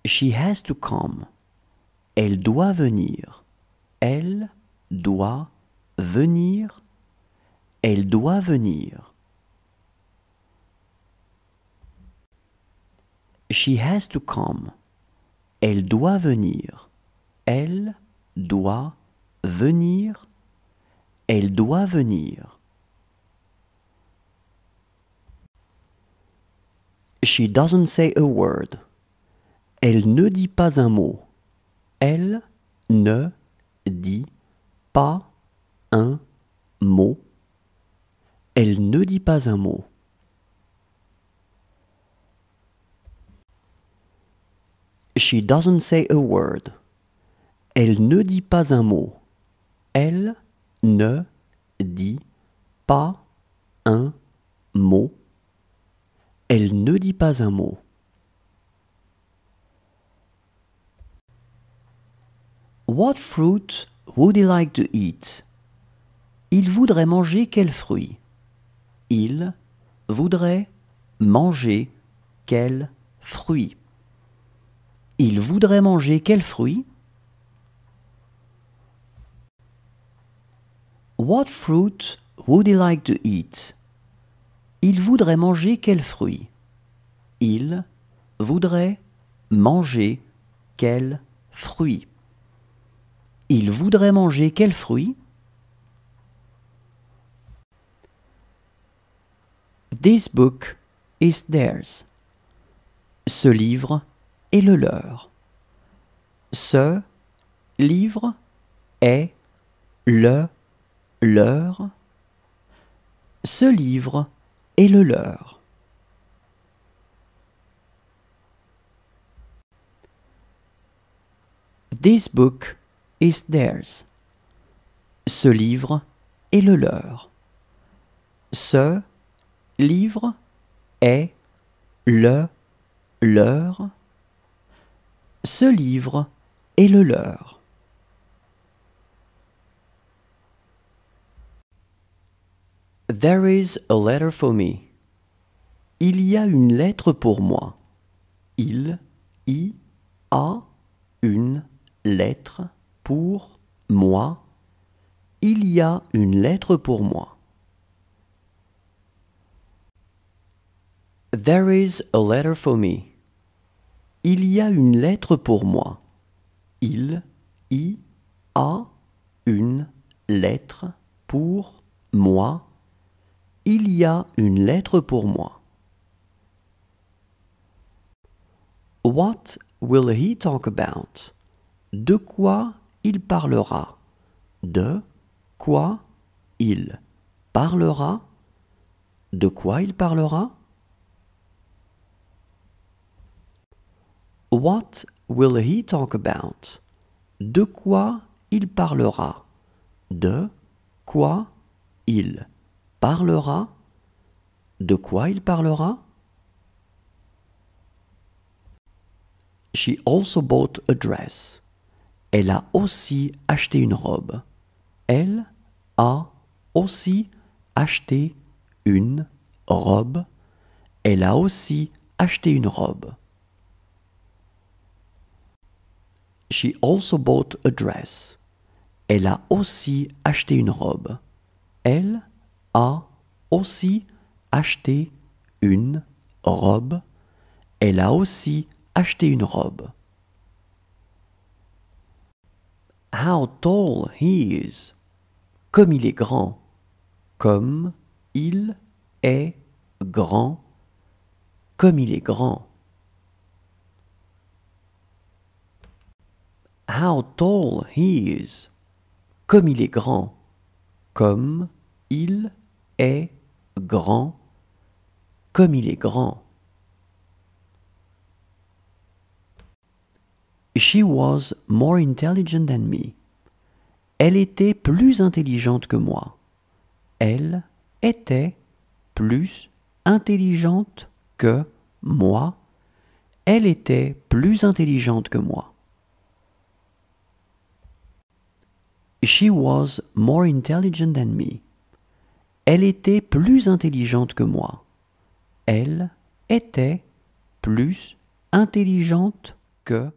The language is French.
She has to come. Elle doit venir. Elle doit venir. Elle doit venir. She has to come. Elle doit venir. Elle doit venir. Elle doit venir. She doesn't say a word. Elle ne dit pas un mot. Elle ne dit pas un mot. Elle ne dit pas un mot. She doesn't say a word. Elle ne dit pas un mot. Elle ne dit pas un mot. Elle ne dit pas un mot. What fruit would he like to eat? Il voudrait manger quel fruit? Il voudrait manger quel fruit? Il voudrait manger quel fruit? What fruit would he like to eat? Il voudrait manger quel fruit? Il voudrait manger quel fruit? Il voudrait manger quel fruit? This book is theirs. Ce livre est le leur. Ce livre est le leur. Ce livre est le leur. This book is theirs. Ce livre est le leur. Ce livre est le leur. Ce livre est le leur. There is a letter for me. Il y a une lettre pour moi. Il y a une lettre pour moi. Il y a une lettre pour moi. There is a letter for me. Il y a une lettre pour moi. Il y a une lettre pour moi. Il y a une lettre pour moi. What will he talk about? De quoi il parlera? De quoi il parlera? De quoi il parlera? What will he talk about? De quoi il parlera? De quoi il parlera? De quoi il parlera? She also bought a dress. Elle a aussi acheté une robe. Elle a aussi acheté une robe. Elle a aussi acheté une robe. She also bought a dress. Elle a aussi acheté une robe. Elle a aussi acheté une robe. Elle a aussi acheté une robe. How tall he is. Comme il est grand. Comme il est grand. Comme il est grand. How tall he is. Comme il est grand. Comme il est grand. Comme il est grand. She was more intelligent than me. Elle était plus intelligente que moi. Elle était plus intelligente que moi. Elle était plus intelligente que moi. She was more intelligent than me. Elle était plus intelligente que moi. Elle était plus intelligente que